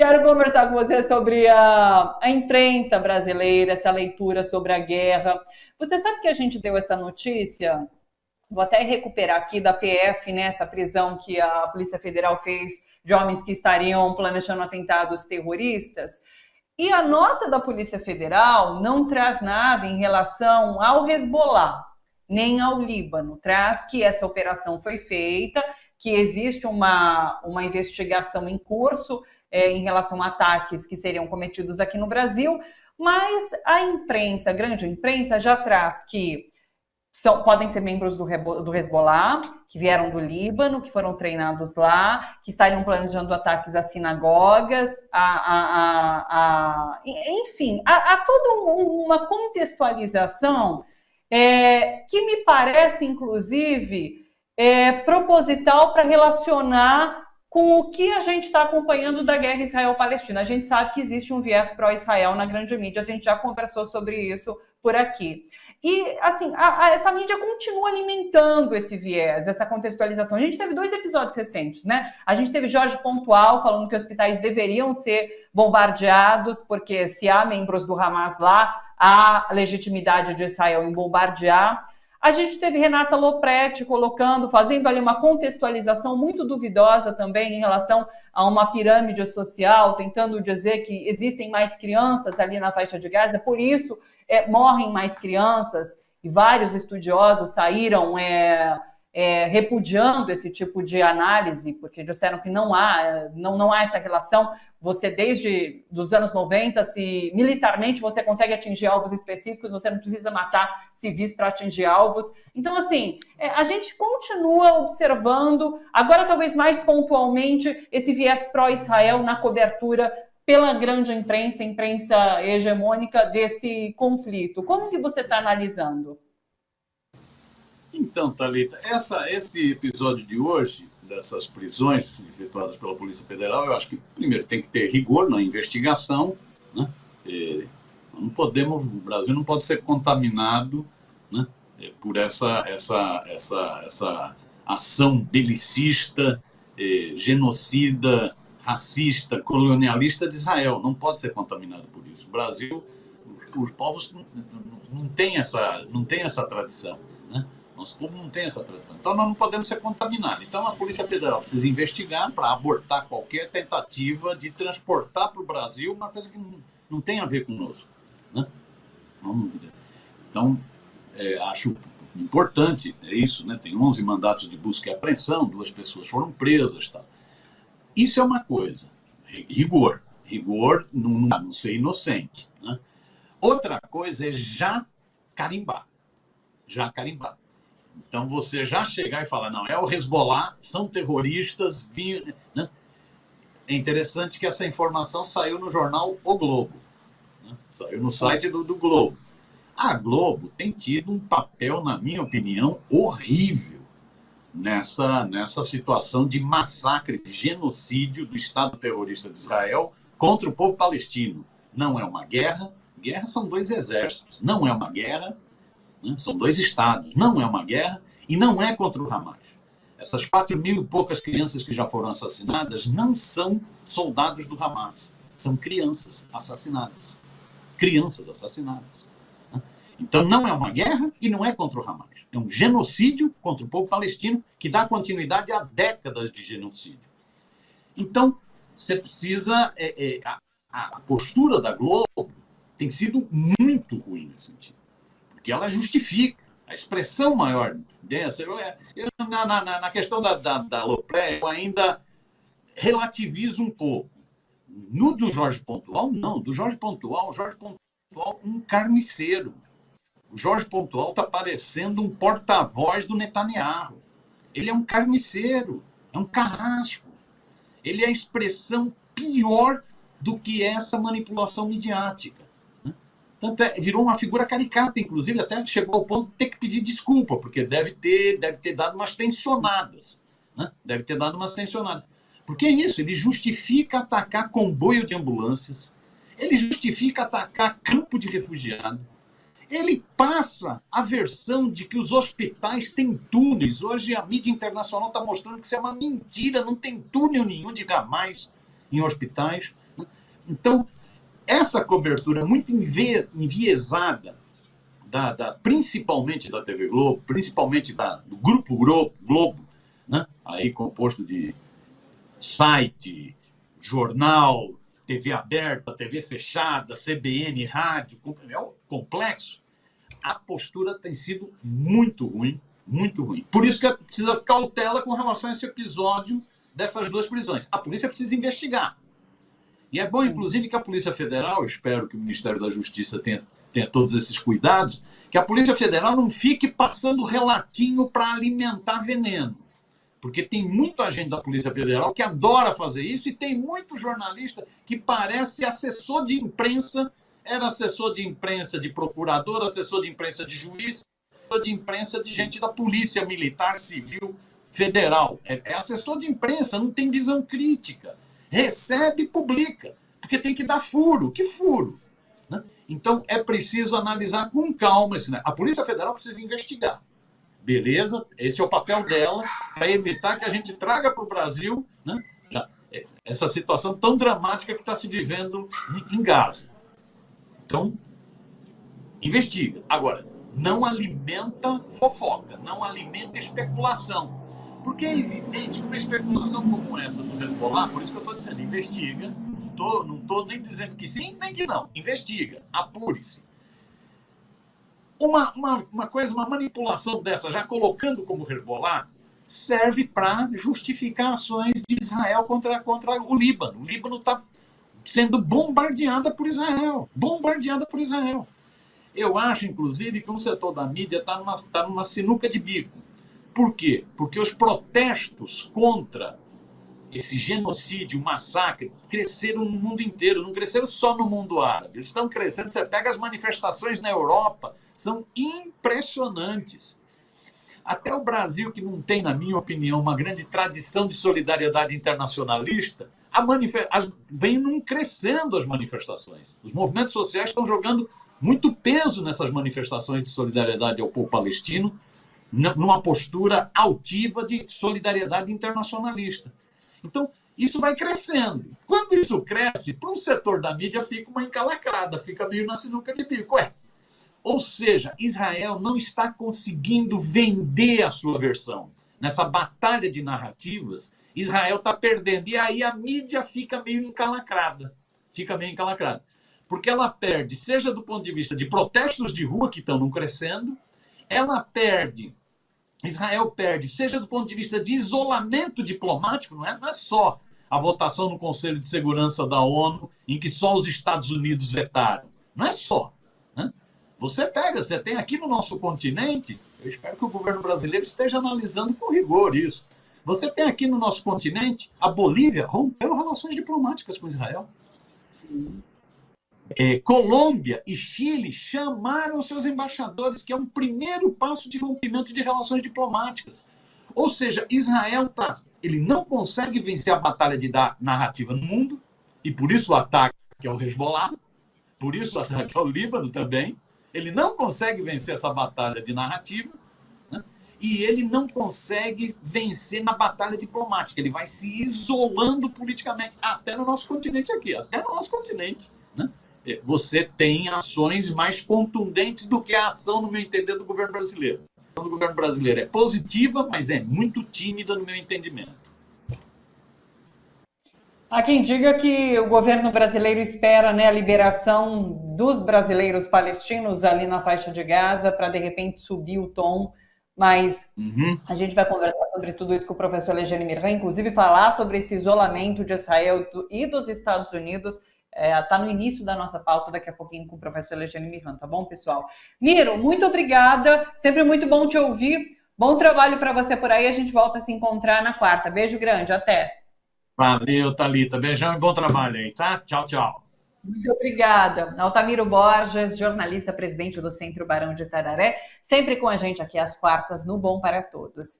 Quero conversar com você sobre a imprensa brasileira, essa leitura sobre a guerra. Você sabe que a gente deu essa notícia? Vou até recuperar aqui da PF, né, essa prisão que a Polícia Federal fez de homens que estariam planejando atentados terroristas. E a nota da Polícia Federal não traz nada em relação ao Hezbollah, nem ao Líbano. Traz que essa operação foi feita, que existe uma investigação em curso em relação a ataques que seriam cometidos aqui no Brasil, mas a imprensa, a grande imprensa, já traz que podem ser membros do Hezbollah, que vieram do Líbano, que foram treinados lá, que estariam planejando ataques a sinagogas, enfim, há toda uma contextualização que me parece, inclusive, proposital para relacionar com o que a gente está acompanhando da guerra Israel-Palestina. A gente sabe que existe um viés pró-Israel na grande mídia, a gente já conversou sobre isso por aqui. E, assim, essa mídia continua alimentando esse viés, essa contextualização. A gente teve 2 episódios recentes, né? A gente teve Jorge Pontual falando que hospitais deveriam ser bombardeados, porque se há membros do Hamas lá, há legitimidade de Israel em bombardear. A gente teve Renata Lopretti fazendo ali uma contextualização muito duvidosa também em relação a uma pirâmide social, tentando dizer que existem mais crianças ali na faixa de Gaza, por isso morrem mais crianças, e vários estudiosos saíram repudiando esse tipo de análise, porque disseram que não há essa relação. Você, desde os anos 90, se militarmente você consegue atingir alvos específicos, você não precisa matar civis para atingir alvos. Então, assim, a gente continua observando, agora talvez mais pontualmente, esse viés pró-Israel na cobertura pela grande imprensa hegemônica desse conflito. Como que você está analisando? Então, Thalita, esse episódio de hoje, dessas prisões efetuadas pela Polícia Federal, eu acho que, primeiro, tem que ter rigor na investigação, né? O Brasil não pode ser contaminado, né, por essa ação belicista, genocida, racista, colonialista de Israel. Não pode ser contaminado por isso. O Brasil, os povos não têm essa tradição, né? Nosso povo não tem essa tradição. Então, nós não podemos ser contaminados. Então, a Polícia Federal precisa investigar para abortar qualquer tentativa de transportar para o Brasil uma coisa que não tem a ver conosco, né? Então, acho importante isso, né? Tem 11 mandatos de busca e apreensão, 2 pessoas foram presas, tá? Isso é uma coisa. Rigor, não ser inocente, né? Outra coisa é já carimbar. Então, você já chegar e falar, não, é o Hezbollah, são terroristas, né? É interessante que essa informação saiu no jornal O Globo, né? Saiu no site do Globo. A Globo tem tido um papel, na minha opinião, horrível nessa situação de massacre, de genocídio do Estado terrorista de Israel contra o povo palestino. Não é uma guerra. Guerra são 2 exércitos. Não é uma guerra. São 2 estados, não é uma guerra e não é contra o Hamas. Essas 4.000 e poucas crianças que já foram assassinadas não são soldados do Hamas, são crianças assassinadas. Então não é uma guerra e não é contra o Hamas. É um genocídio contra o povo palestino que dá continuidade a décadas de genocídio. Então, você precisa... A postura da Globo tem sido muito ruim nesse sentido. Porque ela justifica a expressão maior dessa. Na questão da Lopretti, eu ainda relativizo um pouco. No do Jorge Pontual, não. Do Jorge Pontual, um carniceiro. O Jorge Pontual está parecendo um porta-voz do Netanyahu. Ele é um carniceiro, é um carrasco. Ele é a expressão pior do que essa manipulação midiática. Tanto virou uma figura caricata, inclusive, até chegou ao ponto de ter que pedir desculpa, porque deve ter dado umas tensionadas, né? Porque é isso, ele justifica atacar comboio de ambulâncias, ele justifica atacar campo de refugiado, ele passa a versão de que os hospitais têm túneis. Hoje a mídia internacional está mostrando que isso é uma mentira, não tem túnel nenhum de gás em hospitais. Então, essa cobertura muito enviesada, principalmente da TV Globo, principalmente do Grupo Globo, né? Aí composto de site, jornal, TV aberta, TV fechada, CBN, rádio, é um complexo. A postura tem sido muito ruim, muito ruim. Por isso que precisa cautela com relação a esse episódio dessas duas prisões. A polícia precisa investigar. E é bom, inclusive, que a Polícia Federal, espero que o Ministério da Justiça tenha todos esses cuidados, que a Polícia Federal não fique passando relatinho para alimentar veneno. Porque tem muito agente da Polícia Federal que adora fazer isso e tem muito jornalista que parece assessor de imprensa, era assessor de imprensa de procurador, assessor de imprensa de juiz, assessor de imprensa de gente da Polícia Militar, Civil, Federal. É assessor de imprensa, não tem visão crítica. Recebe e publica, porque tem que dar furo. Que furo? Né? Então, é preciso analisar com calma isso, né? A Polícia Federal precisa investigar. Beleza? Esse é o papel dela, para evitar que a gente traga para o Brasil, né, essa situação tão dramática que está se vivendo em Gaza. Então, investiga. Agora, não alimenta fofoca, não alimenta especulação. Porque é evidente que uma especulação como essa do Hezbollah, por isso que eu estou dizendo, investiga, não estou nem dizendo que sim, nem que não. Investiga, apure-se. Uma manipulação dessa, já colocando como Hezbollah, serve para justificar ações de Israel contra o Líbano. O Líbano está sendo bombardeada por Israel. Bombardeada por Israel. Eu acho, inclusive, que um setor da mídia está numa sinuca de bico. Por quê? Porque os protestos contra esse genocídio, massacre, cresceram no mundo inteiro, não cresceram só no mundo árabe. Eles estão crescendo. Você pega as manifestações na Europa, são impressionantes. Até o Brasil, que não tem, na minha opinião, uma grande tradição de solidariedade internacionalista, vem crescendo as manifestações. Os movimentos sociais estão jogando muito peso nessas manifestações de solidariedade ao povo palestino, numa postura altiva de solidariedade internacionalista. Então, isso vai crescendo. Quando isso cresce, para um setor da mídia fica uma encalacrada, fica meio na sinuca de bico. Ou seja, Israel não está conseguindo vender a sua versão. Nessa batalha de narrativas, Israel está perdendo. E aí a mídia fica meio encalacrada. Porque ela perde, seja do ponto de vista de protestos de rua que estão não crescendo, Israel perde, seja do ponto de vista de isolamento diplomático, não é só a votação no Conselho de Segurança da ONU, em que só os Estados Unidos vetaram. Não é só. Né? Você tem aqui no nosso continente, eu espero que o governo brasileiro esteja analisando com rigor isso. Você tem aqui no nosso continente, a Bolívia rompeu relações diplomáticas com Israel. Sim. Colômbia e Chile chamaram seus embaixadores, que é um primeiro passo de rompimento de relações diplomáticas. Ou seja, Israel ele não consegue vencer a batalha de dar narrativa no mundo, e por isso o ataque ao Hezbollah, por isso o ataque ao Líbano também. Ele não consegue vencer essa batalha de narrativa, né? E ele não consegue vencer na batalha diplomática. Ele vai se isolando politicamente, até no nosso continente aqui, né? Você tem ações mais contundentes do que a ação, no meu entender, do governo brasileiro. A ação do governo brasileiro é positiva, mas é muito tímida no meu entendimento. Há quem diga que o governo brasileiro espera, né, a liberação dos brasileiros palestinos ali na faixa de Gaza para, de repente, subir o tom, mas a gente vai conversar sobre tudo isso com o professor Alexandre Mirhan, inclusive falar sobre esse isolamento de Israel e dos Estados Unidos. Está no início da nossa pauta, daqui a pouquinho com o professor Alexandre Mirhan, tá bom, pessoal? Miro, muito obrigada, sempre muito bom te ouvir, bom trabalho para você por aí, a gente volta a se encontrar na quarta. Beijo grande, até. Valeu, Thalita, beijão e bom trabalho aí, tá? Tchau, tchau. Muito obrigada. Altamiro Borges, jornalista, presidente do Centro Barão de Itararé, sempre com a gente aqui às quartas no Bom para Todos.